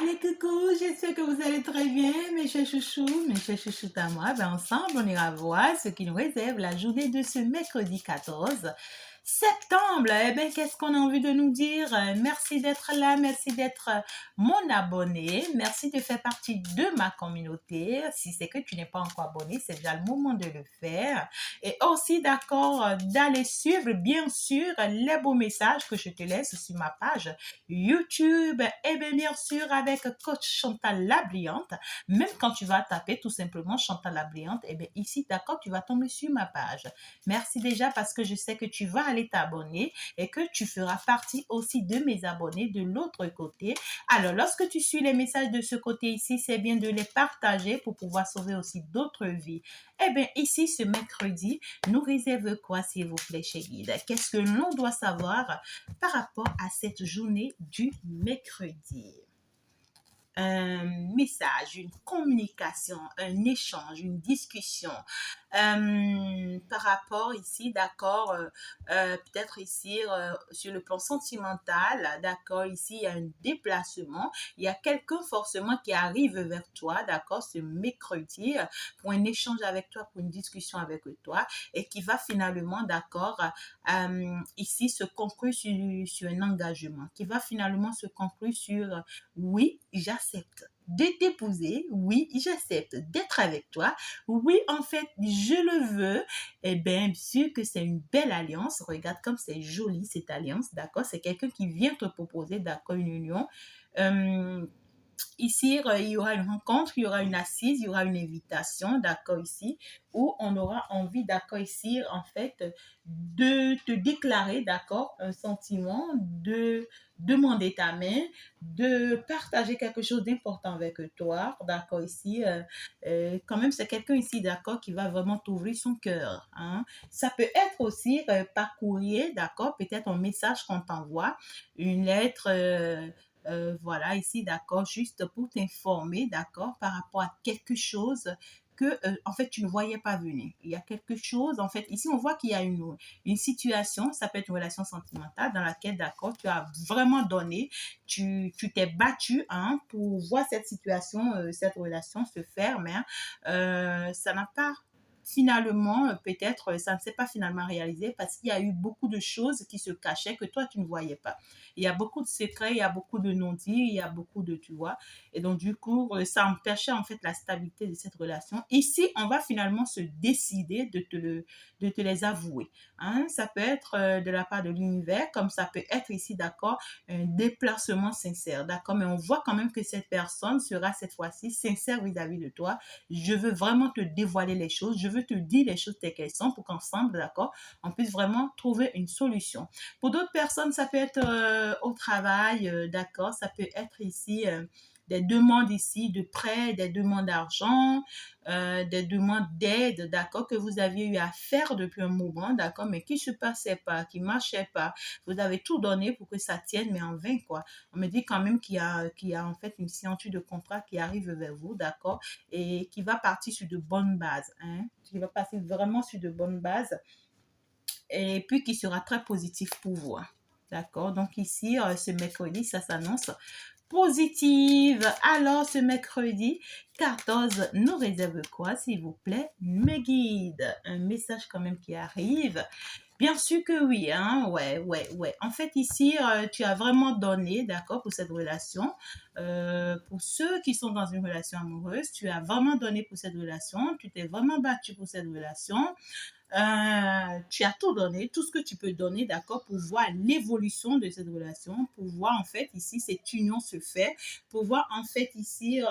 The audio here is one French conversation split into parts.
Allez, coucou, j'espère que vous allez très bien, mes chers chouchous, mes chers chouchous à moi. Ben, ensemble, on ira voir ce qui nous réserve la journée de ce mercredi 14 septembre. Eh bien, qu'est-ce qu'on a envie de nous dire? Merci d'être là, merci d'être mon abonné, merci de faire partie de ma communauté. Si c'est que tu n'es pas encore abonné, c'est déjà le moment de le faire. Et aussi, d'accord, d'aller suivre, bien sûr, les beaux messages que je te laisse sur ma page YouTube, et bien sûr avec coach Chantal Labriante. Même quand tu vas taper tout simplement Chantal Labriante, et bien ici, d'accord, tu vas tomber sur ma page. Merci déjà parce que je sais que tu vas aller t'abonner et que tu feras partie aussi de mes abonnés de l'autre côté. Alors, lorsque tu suis les messages de ce côté ici, c'est bien de les partager pour pouvoir sauver aussi d'autres vies. Eh bien, ici, ce mercredi, nous réserve quoi, s'il vous plaît, chez Guide? Qu'est-ce que l'on doit savoir par rapport à cette journée du mercredi? Un message, une communication, un échange, une discussion par rapport ici, d'accord, peut-être ici sur le plan sentimental, d'accord, ici il y a un déplacement, il y a quelqu'un forcément qui arrive vers toi, d'accord, ce mercredi pour un échange avec toi, pour une discussion avec toi et qui va finalement, d'accord, ici se conclure sur un engagement, qui va finalement se conclure sur oui, j'accepte de t'épouser, oui, j'accepte d'être avec toi, oui, en fait, je le veux, et bien sûr que c'est une belle alliance, regarde comme c'est joli cette alliance, d'accord, c'est quelqu'un qui vient te proposer, d'accord, une union, ici, il y aura une rencontre, il y aura une assise, il y aura une invitation, d'accord, ici, où on aura envie, d'accord, ici, en fait, de te déclarer, d'accord, un sentiment, de demander ta main, de partager quelque chose d'important avec toi, d'accord, ici, quand même, c'est quelqu'un ici, d'accord, qui va vraiment t'ouvrir son cœur, hein. Ça peut être aussi par courrier, d'accord, peut-être un message qu'on t'envoie, une lettre, voilà, ici, d'accord, juste pour t'informer, d'accord, par rapport à quelque chose que, en fait, tu ne voyais pas venir. Il y a quelque chose, en fait, ici, on voit qu'il y a une situation, ça peut être une relation sentimentale dans laquelle, d'accord, tu as vraiment donné, tu t'es battu, hein, pour voir cette situation, cette relation se faire, mais ça n'a pas finalement, peut-être, ça ne s'est pas finalement réalisé parce qu'il y a eu beaucoup de choses qui se cachaient que toi, tu ne voyais pas. Il y a beaucoup de secrets, il y a beaucoup de non-dits, il y a beaucoup de, tu vois. Et donc, du coup, ça empêchait en fait la stabilité de cette relation. Ici, on va finalement se décider de te les avouer. Hein? Ça peut être de la part de l'univers, comme ça peut être ici, d'accord, un déplacement sincère, d'accord. Mais on voit quand même que cette personne sera cette fois-ci sincère vis-à-vis de toi. Je veux vraiment te dévoiler les choses, je veux te dire les choses telles qu'elles sont pour qu'ensemble, d'accord, on puisse vraiment trouver une solution. Pour d'autres personnes, ça peut être au travail, d'accord, ça peut être ici des demandes ici de prêts, des demandes d'argent, des demandes d'aide, d'accord, que vous aviez eu à faire depuis un moment, d'accord, mais qui ne se passait pas, qui ne marchait pas. Vous avez tout donné pour que ça tienne, mais en vain, quoi. On me dit quand même qu'il y a en fait une signature de contrat qui arrive vers vous, d'accord, et qui va partir sur de bonnes bases, hein, qui va passer vraiment sur de bonnes bases et puis qui sera très positif pour vous. D'accord? Donc ici, ce mercredi, ça s'annonce positive. Alors, ce mercredi 14 nous réserve quoi, s'il vous plaît? Mes guides. Un message quand même qui arrive. Bien sûr que oui, hein, ouais, ouais, ouais. En fait, ici, tu as vraiment donné, d'accord, pour cette relation. Pour ceux qui sont dans une relation amoureuse, tu as vraiment donné pour cette relation. Tu t'es vraiment battu pour cette relation. Tu as tout donné, tout ce que tu peux donner, d'accord, pour voir l'évolution de cette relation, pour voir en fait ici cette union se fait, pour voir en fait ici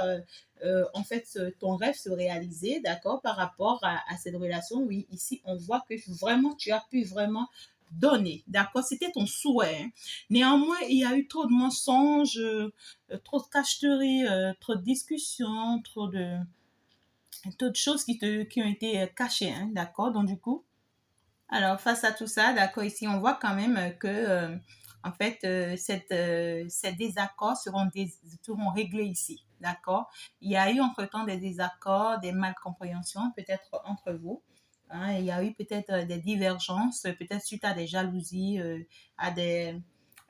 en fait ton rêve se réaliser, d'accord, par rapport à cette relation. Oui, ici on voit que vraiment tu as pu vraiment donner, d'accord, c'était ton souhait, hein. Néanmoins, il y a eu trop de mensonges, trop de cacheteries, trop de discussions, trop de choses qui ont été cachées, hein, d'accord, donc du coup, alors, face à tout ça, d'accord, ici, on voit quand même que, en fait, ces désaccords seront réglés ici, d'accord. Il y a eu entre-temps des désaccords, des malcompréhensions peut-être entre vous. Hein, il y a eu peut-être des divergences, peut-être suite à des jalousies, à des,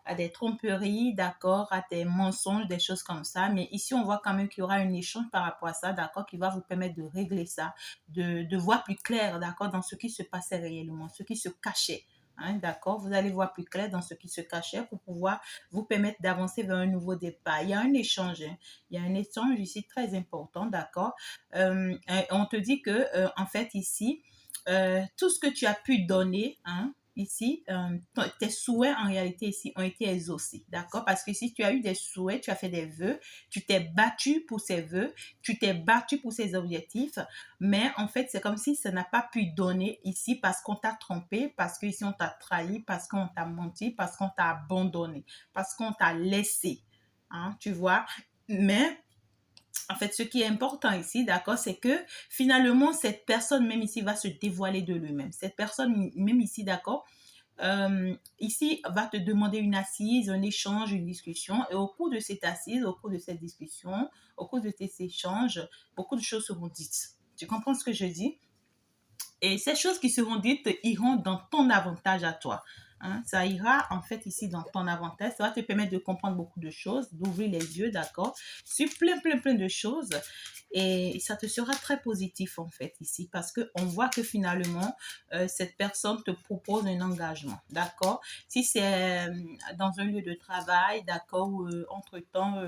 à des tromperies, d'accord, à des mensonges, des choses comme ça. Mais ici, on voit quand même qu'il y aura un échange par rapport à ça, d'accord, qui va vous permettre de régler ça, de voir plus clair, d'accord, dans ce qui se passait réellement, ce qui se cachait. Hein, d'accord, vous allez voir plus clair dans ce qui se cachait pour pouvoir vous permettre d'avancer vers un nouveau départ. Il y a un échange, hein. Il y a un échange ici très important, d'accord. On te dit que, en fait, ici, tout ce que tu as pu donner, hein, ici, tes souhaits en réalité ici ont été exaucés, d'accord? Parce que si tu as eu des souhaits, tu as fait des vœux, tu t'es battu pour ces vœux, tu t'es battu pour ces objectifs, mais en fait, c'est comme si ça n'a pas pu donner ici parce qu'on t'a trompé, parce qu'ici on t'a trahi, parce qu'on t'a menti, parce qu'on t'a abandonné, parce qu'on t'a laissé, hein, tu vois? Mais en fait, ce qui est important ici, d'accord, c'est que finalement, cette personne même ici va se dévoiler de lui-même. Cette personne même ici, d'accord, ici va te demander une assise, un échange, une discussion. Et au cours de cette assise, au cours de cette discussion, au cours de ces échanges, beaucoup de choses seront dites. Tu comprends ce que je dis? Et ces choses qui seront dites iront dans ton avantage à toi. Hein, ça ira en fait ici dans ton avantage. Ça va te permettre de comprendre beaucoup de choses, d'ouvrir les yeux, d'accord, sur plein de choses. Et ça te sera très positif en fait ici parce qu'on voit que finalement, cette personne te propose un engagement, d'accord. Si c'est dans un lieu de travail, d'accord, où entre-temps,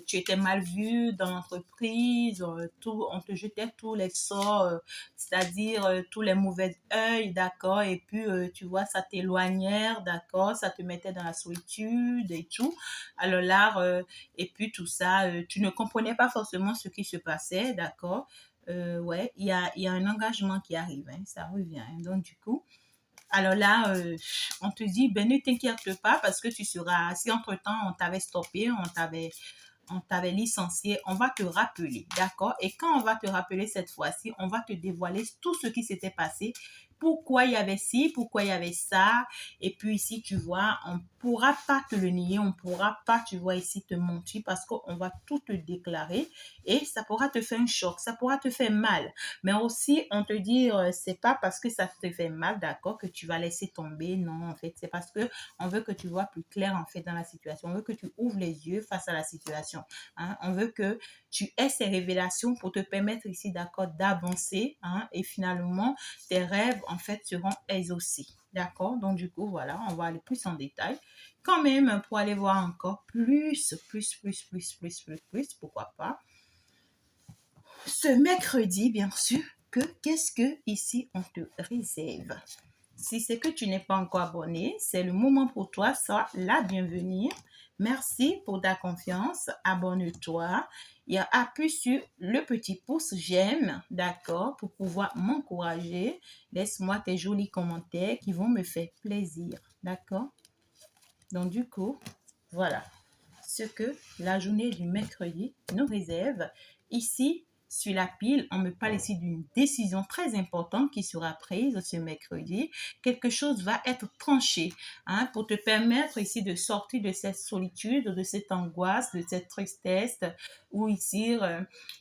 tu étais mal vu dans l'entreprise, tout, on te jetait tous les sorts, c'est-à-dire tous les mauvais œils, d'accord, et puis tu vois, ça t'éloignait, d'accord, ça te mettait dans la solitude et tout. Alors là, et puis tout ça, tu ne comprenais pas forcément ce qui se passait, d'accord. Ouais, il y a un engagement qui arrive, hein, ça revient. Hein. Donc du coup, alors là, on te dit, ben ne t'inquiète pas parce que tu seras, si entre-temps on t'avait stoppé, on t'avait licencié, on va te rappeler, d'accord? Et quand on va te rappeler cette fois-ci, on va te dévoiler tout ce qui s'était passé, pourquoi il y avait ci, pourquoi il y avait ça. Et puis ici, tu vois, on ne pourra pas te le nier, on ne pourra pas, tu vois, ici te mentir parce qu'on va tout te déclarer et ça pourra te faire un choc, ça pourra te faire mal. Mais aussi, on te dit, c'est pas parce que ça te fait mal, d'accord, que tu vas laisser tomber. Non, en fait, c'est parce que on veut que tu vois plus clair, en fait, dans la situation. On veut que tu ouvres les yeux face à la situation. Hein. On veut que tu aies ces révélations pour te permettre ici, d'accord, d'avancer. Hein, et finalement, tes rêves, en fait, seront exaucés. D'accord? Donc, du coup, voilà, on va aller plus en détail. Quand même, pour aller voir encore pourquoi pas. Ce mercredi, bien sûr, qu'est-ce que ici on te réserve? Si c'est que tu n'es pas encore abonné, c'est le moment pour toi, sois la bienvenue. Merci pour ta confiance. Abonne-toi. Et appuie sur le petit pouce j'aime, d'accord, pour pouvoir m'encourager. Laisse-moi tes jolis commentaires qui vont me faire plaisir, d'accord? Donc du coup, voilà ce que la journée du mercredi nous réserve. Ici, sur la pile, on me parle ici d'une décision très importante qui sera prise ce mercredi. Quelque chose va être tranché, hein, pour te permettre ici de sortir de cette solitude, de cette angoisse, de cette tristesse où ici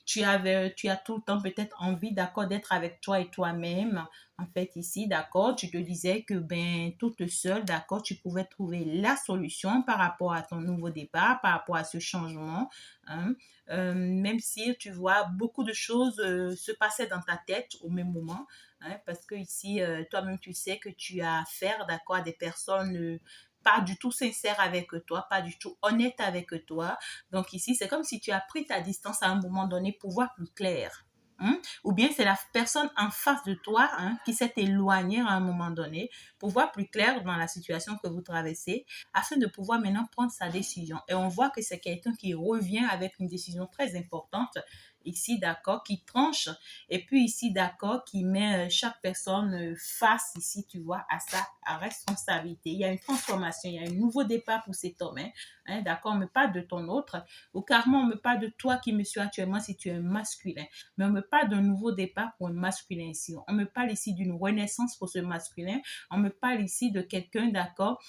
tu as tout le temps peut-être envie d'accord d'être avec toi et toi-même. En fait, ici, d'accord, tu te disais que ben toute seule, d'accord, tu pouvais trouver la solution par rapport à ton nouveau départ, par rapport à ce changement. Hein. Même si tu vois beaucoup de choses se passer dans ta tête au même moment, hein, parce que ici, toi-même, tu sais que tu as affaire, d'accord, à des personnes pas du tout sincères avec toi, pas du tout honnêtes avec toi. Donc ici, c'est comme si tu as pris ta distance à un moment donné pour voir plus clair. Hein? Ou bien c'est la personne en face de toi, hein, qui s'est éloignée à un moment donné pour voir plus clair dans la situation que vous traversez afin de pouvoir maintenant prendre sa décision. Et on voit que c'est quelqu'un qui revient avec une décision très importante ici, d'accord, qui tranche et puis ici, d'accord, qui met chaque personne face ici, tu vois, à sa responsabilité. Il y a une transformation, il y a un nouveau départ pour cet homme, hein, hein, d'accord, mais pas de ton autre, ou carrément, mais pas de toi qui me suis actuellement si tu es masculin. Mais on me parle d'un nouveau départ pour un masculin ici. On me parle ici d'une renaissance pour ce masculin. On me parle ici de quelqu'un, d'accord,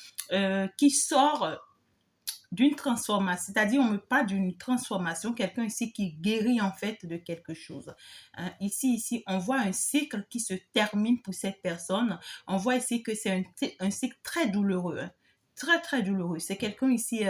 qui sort d'une transformation, c'est-à-dire on me parle d'une transformation, quelqu'un ici qui guérit en fait de quelque chose. Hein, ici, on voit un cycle qui se termine pour cette personne. On voit ici que c'est un cycle très douloureux. Hein, très, très douloureux. C'est quelqu'un ici,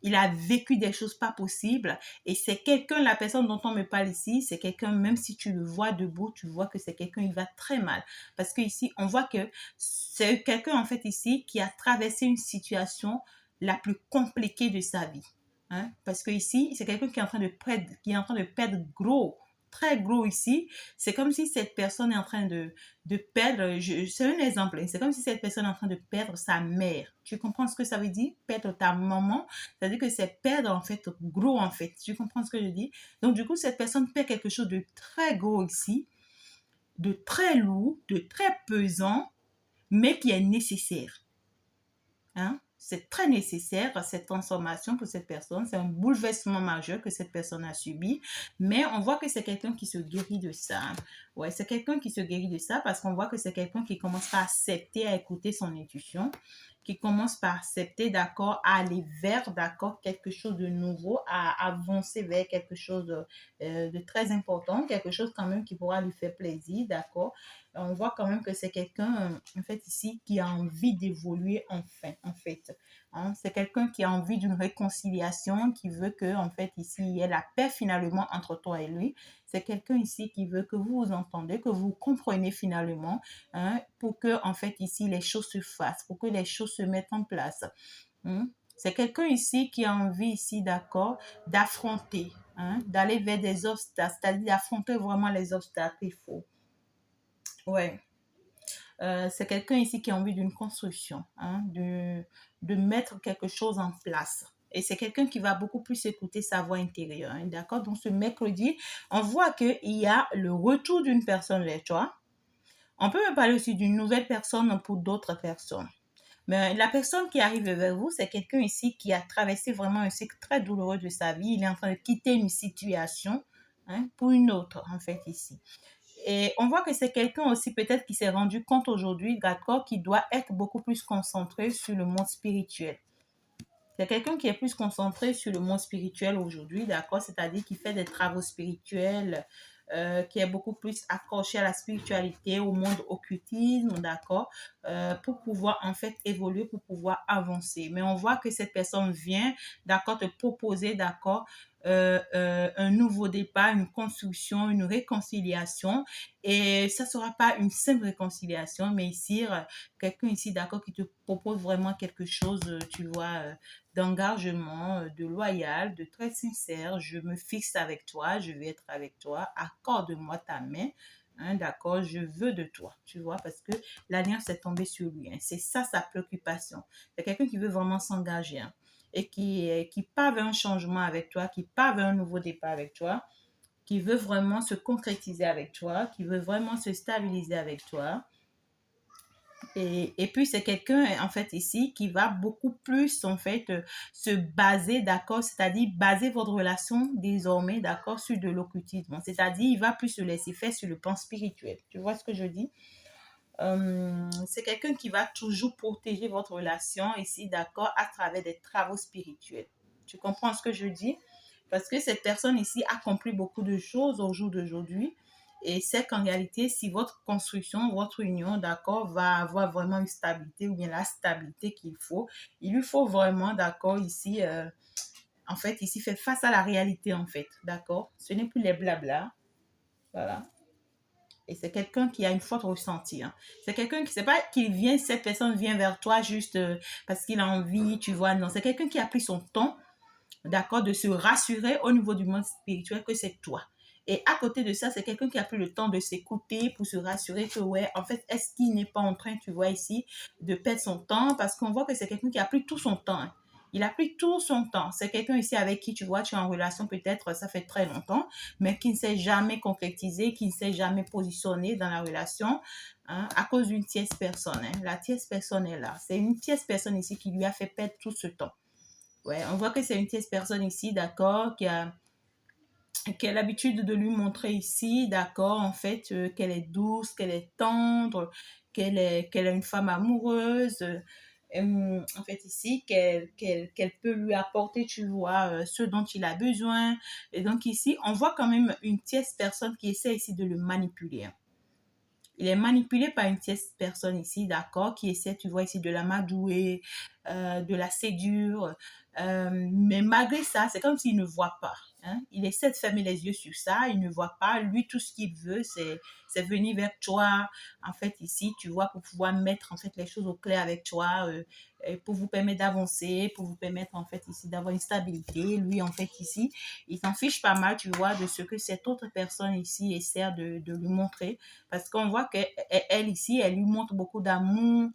il a vécu des choses pas possibles. Et c'est quelqu'un, la personne dont on me parle ici, c'est quelqu'un, même si tu le vois debout, tu vois que c'est quelqu'un, il va très mal. Parce que ici, on voit que c'est quelqu'un, en fait, ici, qui a traversé une situation la plus compliquée de sa vie. Hein? Parce que ici, c'est quelqu'un qui est en train de perdre, gros, très gros ici. C'est comme si cette personne est en train de perdre, c'est un exemple, c'est comme si cette personne est en train de perdre sa mère. Tu comprends ce que ça veut dire? Perdre ta maman, c'est-à-dire que c'est perdre en fait gros en fait. Tu comprends ce que je dis? Donc du coup, cette personne perd quelque chose de très gros ici, de très lourd, de très pesant, mais qui est nécessaire. Hein? C'est très nécessaire, cette transformation pour cette personne. C'est un bouleversement majeur que cette personne a subi. Mais on voit que c'est quelqu'un qui se guérit de ça. Ouais, c'est quelqu'un qui se guérit de ça parce qu'on voit que c'est quelqu'un qui commence à accepter, à écouter son intuition, qui commence par accepter, d'accord, à aller vers, d'accord, quelque chose de nouveau, à avancer vers quelque chose de très important, quelque chose quand même qui pourra lui faire plaisir, d'accord. On voit quand même que c'est quelqu'un, en fait, ici, qui a envie d'évoluer enfin, en fait. Hein? C'est quelqu'un qui a envie d'une réconciliation, qui veut que, en fait, ici, il y ait la paix finalement entre toi et lui. C'est quelqu'un ici qui veut que vous vous entendez, que vous compreniez finalement, hein, pour que, en fait, ici, les choses se fassent, pour que les choses se mettent en place. Hein? C'est quelqu'un ici qui a envie ici, d'accord, d'affronter, hein, d'aller vers des obstacles, c'est-à-dire d'affronter vraiment les obstacles qu'il faut. Ouais. C'est quelqu'un ici qui a envie d'une construction, hein, de mettre quelque chose en place. Et c'est quelqu'un qui va beaucoup plus écouter sa voix intérieure. Hein, d'accord? Donc, ce mercredi, on voit qu'il y a le retour d'une personne vers toi. On peut me parler aussi d'une nouvelle personne pour d'autres personnes. Mais la personne qui arrive vers vous, c'est quelqu'un ici qui a traversé vraiment un cycle très douloureux de sa vie. Il est en train de quitter une situation, hein, pour une autre, en fait, ici. Et on voit que c'est quelqu'un aussi peut-être qui s'est rendu compte aujourd'hui, d'accord, qui doit être beaucoup plus concentré sur le monde spirituel. C'est quelqu'un qui est plus concentré sur le monde spirituel aujourd'hui, d'accord, c'est-à-dire qui fait des travaux spirituels, qui est beaucoup plus accroché à la spiritualité, au monde occultisme, d'accord, pour pouvoir en fait évoluer, pour pouvoir avancer. Mais on voit que cette personne vient, d'accord, te proposer, d'accord, un nouveau départ, une construction, une réconciliation. Et ça ne sera pas une simple réconciliation, mais ici, quelqu'un ici, d'accord, qui te propose vraiment quelque chose, tu vois, d'engagement, de loyal, de très sincère. Je me fixe avec toi, je vais être avec toi, accorde-moi ta main. Hein, d'accord, je veux de toi, tu vois, parce que l'alliance est tombée sur lui. Hein. C'est ça sa préoccupation. C'est quelqu'un qui veut vraiment s'engager, hein, et qui part vers un changement avec toi, qui part vers un nouveau départ avec toi, qui veut vraiment se concrétiser avec toi, qui veut vraiment se stabiliser avec toi. Et puis, c'est quelqu'un, en fait, ici, qui va beaucoup plus, en fait, se baser, d'accord, c'est-à-dire baser votre relation désormais, d'accord, sur de l'occultisme. C'est-à-dire, il va plus se laisser faire sur le plan spirituel. Tu vois ce que je dis? C'est quelqu'un qui va toujours protéger votre relation ici, d'accord, à travers des travaux spirituels. Tu comprends ce que je dis? Parce que cette personne ici accomplit beaucoup de choses au jour d'aujourd'hui. Et c'est qu'en réalité, si votre construction, votre union, d'accord, va avoir vraiment une stabilité ou bien la stabilité qu'il faut, il lui faut vraiment, d'accord, ici, en fait, ici, faire face à la réalité, en fait, d'accord? Ce n'est plus les blabla. Voilà. Et c'est quelqu'un qui a une forte ressenti. Hein. C'est quelqu'un qui, c'est pas qu'il vient, cette personne vient vers toi juste parce qu'il a envie, tu vois. Non, c'est quelqu'un qui a pris son temps, d'accord, de se rassurer au niveau du monde spirituel que c'est toi. Et à côté de ça, c'est quelqu'un qui a pris le temps de s'écouter pour se rassurer que, ouais, en fait, est-ce qu'il n'est pas en train, tu vois, ici, de perdre son temps? Parce qu'on voit que c'est quelqu'un qui a pris tout son temps. Hein. Il a pris tout son temps. C'est quelqu'un ici avec qui, tu vois, tu es en relation peut-être, ça fait très longtemps, mais qui ne s'est jamais concrétisé, qui ne s'est jamais positionné dans la relation, hein, à cause d'une tierce personne. Hein. La tierce personne est là. C'est une tierce personne ici qui lui a fait perdre tout ce temps. Ouais, on voit que c'est une tierce personne ici, d'accord, qui a l'habitude de lui montrer ici, d'accord, en fait, qu'elle est douce, qu'elle est tendre, qu'elle est une femme amoureuse, en fait, ici, qu'elle peut lui apporter, tu vois, ce dont il a besoin. Et donc, ici, on voit quand même une tierce personne qui essaie ici de le manipuler. Hein. il est manipulé par une tierce personne ici, d'accord, qui essaie, tu vois ici, de l'amadouer, de la séduire. Mais malgré ça, c'est comme s'il ne voit pas. Hein. Il essaie de fermer les yeux sur ça, il ne voit pas. Lui, tout ce qu'il veut, c'est venir vers toi. En fait, ici, tu vois, pour pouvoir mettre en fait les choses au clair avec toi, pour vous permettre d'avancer, pour vous permettre en fait ici d'avoir une stabilité. Lui, en fait, ici, il s'en fiche pas mal, tu vois, de ce que cette autre personne ici essaie de lui montrer. Parce qu'on voit qu'elle ici, elle lui montre beaucoup d'amour.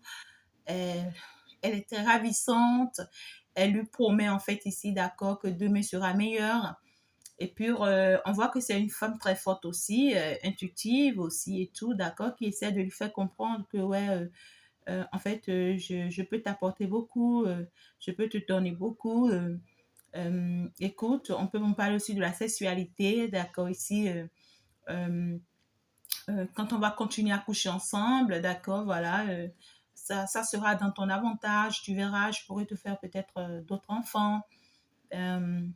Elle, elle est très ravissante. Elle lui promet en fait ici, d'accord, que demain sera meilleur. Et puis, on voit que c'est une femme très forte aussi, intuitive aussi et tout, d'accord, qui essaie de lui faire comprendre que, ouais, en fait, je peux t'apporter beaucoup, je peux te donner beaucoup. Écoute, on peut me parler aussi de la sexualité, d'accord, ici, euh, quand on va continuer à coucher ensemble, d'accord, voilà, ça sera dans ton avantage, tu verras, je pourrais te faire peut-être d'autres enfants. Euh,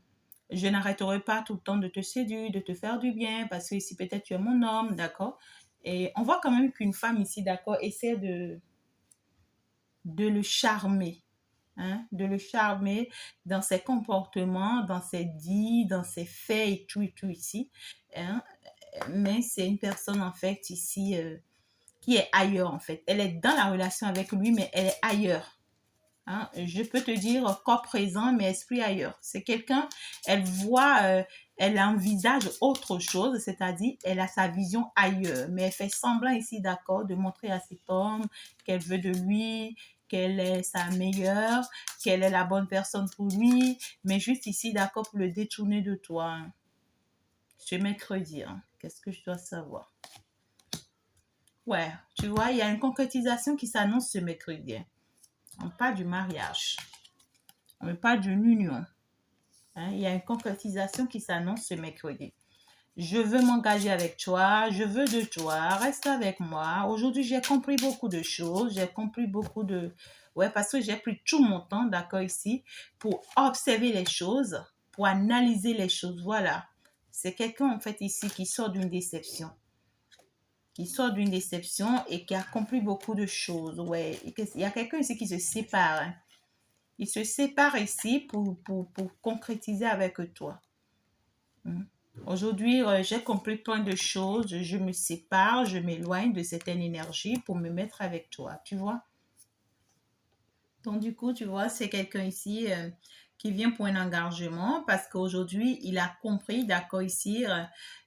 je n'arrêterai pas tout le temps de te séduire, de te faire du bien, parce que ici peut-être tu es mon homme, d'accord. Et on voit quand même qu'une femme ici, d'accord, essaie de le charmer, hein, de le charmer dans ses comportements, dans ses dits, dans ses faits et tout ici. Hein. Mais c'est une personne en fait ici qui est ailleurs en fait. Elle est dans la relation avec lui, mais elle est ailleurs. Hein. Je peux te dire corps présent, mais esprit ailleurs. C'est quelqu'un, elle voit, elle envisage autre chose, c'est-à-dire elle a sa vision ailleurs, mais elle fait semblant ici, d'accord, de montrer à cet homme qu'elle veut de lui, qu'elle est sa meilleure, qu'elle est la bonne personne pour lui, mais juste ici, d'accord, pour le détourner de toi. Hein. Ce mercredi, hein. Qu'est-ce que je dois savoir? Ouais, tu vois, il y a une concrétisation qui s'annonce ce mercredi. Hein. On parle du mariage. On parle d'une union. Hein. Il y a une concrétisation qui s'annonce ce mercredi. Je veux m'engager avec toi, je veux de toi, reste avec moi. Aujourd'hui, j'ai compris beaucoup de choses, j'ai compris beaucoup de... Ouais, parce que j'ai pris tout mon temps, d'accord, ici, pour observer les choses, pour analyser les choses. Voilà. C'est quelqu'un, en fait, ici, qui sort d'une déception. Qui sort d'une déception et qui a compris beaucoup de choses. Ouais. Il y a quelqu'un ici qui se sépare. Hein. Il se sépare ici pour concrétiser avec toi. Mm. Aujourd'hui, j'ai compris plein de choses. Je me sépare, je m'éloigne de certaines énergies pour me mettre avec toi, tu vois. Donc, du coup, tu vois, c'est quelqu'un ici qui vient pour un engagement parce qu'aujourd'hui, il a compris, d'accord, ici,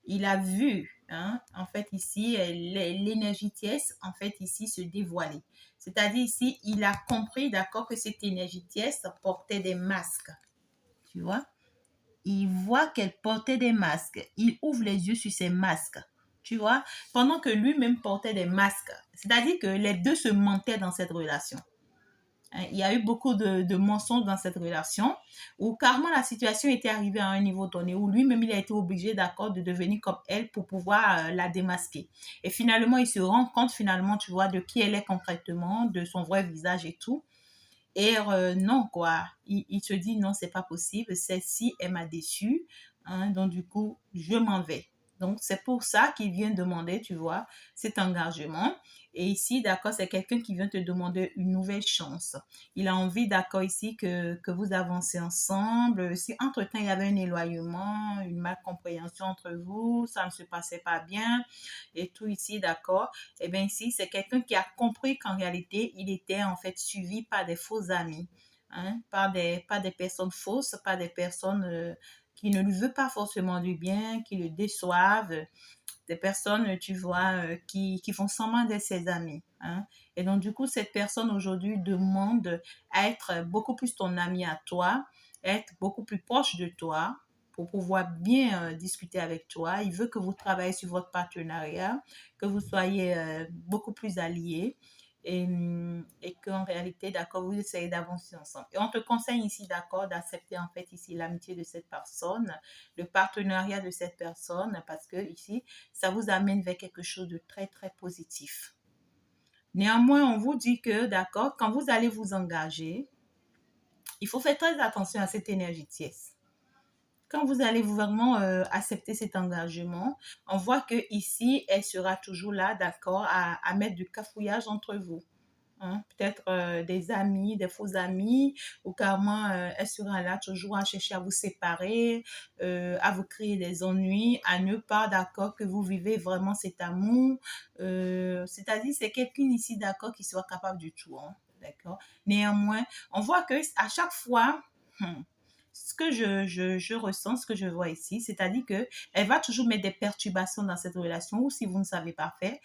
il a vu, hein, en fait, ici, l'énergie tièce, en fait, ici, se dévoiler. C'est-à-dire, ici, il a compris, d'accord, que cette énergie tièce portait des masques, tu vois. Il voit qu'elle portait des masques. Il ouvre les yeux sur ces masques, tu vois, pendant que lui-même portait des masques. C'est-à-dire que les deux se mentaient dans cette relation. Il y a eu beaucoup de mensonges dans cette relation où carrément la situation était arrivée à un niveau donné où lui-même il a été obligé d'accord de devenir comme elle pour pouvoir la démasquer. Et finalement, il se rend compte finalement, tu vois, de qui elle est concrètement, de son vrai visage et tout. Et non, quoi. Il se dit non, c'est pas possible. Celle-ci, elle m'a déçu. Hein, donc, du coup, je m'en vais. Donc, c'est pour ça qu'il vient demander, tu vois, cet engagement. Et ici, d'accord, c'est quelqu'un qui vient te demander une nouvelle chance. Il a envie, d'accord, ici, que vous avancez ensemble. Si entre-temps, il y avait un éloignement, une malcompréhension entre vous, ça ne se passait pas bien et tout ici, d'accord, eh bien ici, c'est quelqu'un qui a compris qu'en réalité, il était en fait suivi par des faux amis, hein, par des personnes fausses, par des personnes qui ne lui veulent pas forcément du bien, qui le déçoivent, des personnes, tu vois, qui font semblant d'être ses amis. Hein. Et donc, du coup, cette personne aujourd'hui demande à être beaucoup plus ton ami à toi, être beaucoup plus proche de toi pour pouvoir bien discuter avec toi. Il veut que vous travaillez sur votre partenariat, que vous soyez beaucoup plus alliés et qu'en réalité, d'accord, vous essayez d'avancer ensemble. Et on te conseille ici, d'accord, d'accepter en fait ici l'amitié de cette personne, le partenariat de cette personne, parce que ici, ça vous amène vers quelque chose de très, très positif. Néanmoins, on vous dit que, d'accord, quand vous allez vous engager, il faut faire très attention à cette énergie tièce. quand vous allez vraiment accepter cet engagement, on voit que ici, elle sera toujours là, d'accord, à mettre du cafouillage entre vous. Hein. Peut-être des amis, des faux amis, ou carrément elle sera là toujours à chercher à vous séparer, à vous créer des ennuis, à ne pas d'accord que vous vivez vraiment cet amour. C'est-à-dire, c'est quelqu'un ici d'accord qui soit capable du tout. Hein. D'accord. Néanmoins, on voit que à chaque fois, ce que je ressens, ce que je vois ici, c'est-à-dire que elle va toujours mettre des perturbations dans cette relation, ou si vous ne savez pas faire,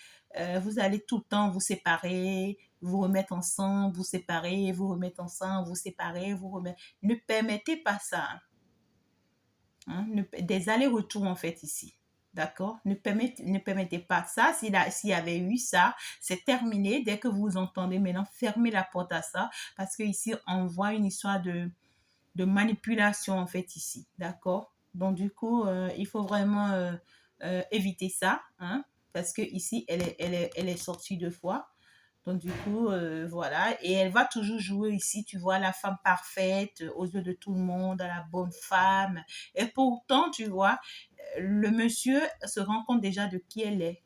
vous allez tout le temps vous séparer, vous remettre ensemble, vous séparer, vous remettre ensemble, vous séparer, vous remettre. Ne permettez pas ça. Hein, des allers-retours en fait ici. D'accord. Ne permettez pas ça. S'il y avait eu ça, c'est terminé. Dès que vous entendez maintenant, fermez la porte à ça. Parce que ici, on voit une histoire de manipulation en fait ici. D'accord. Donc du coup, il faut vraiment éviter ça. Hein, parce que ici, elle est sortie 2 fois. Donc, du coup, voilà. Et elle va toujours jouer ici, tu vois, la femme parfaite aux yeux de tout le monde, la bonne femme. Et pourtant, tu vois, le monsieur se rend compte déjà de qui elle est.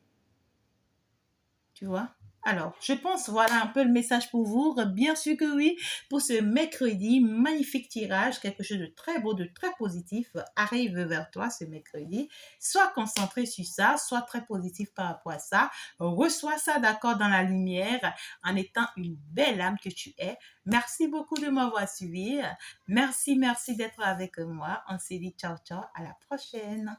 Tu vois? Alors, je pense, voilà un peu le message pour vous. Bien sûr que oui, pour ce mercredi, magnifique tirage, quelque chose de très beau, de très positif arrive vers toi ce mercredi. Sois concentré sur ça, sois très positif par rapport à ça. Reçois ça, d'accord, dans la lumière en étant une belle âme que tu es. Merci beaucoup de m'avoir suivi. Merci d'être avec moi. On se dit ciao, ciao, à la prochaine.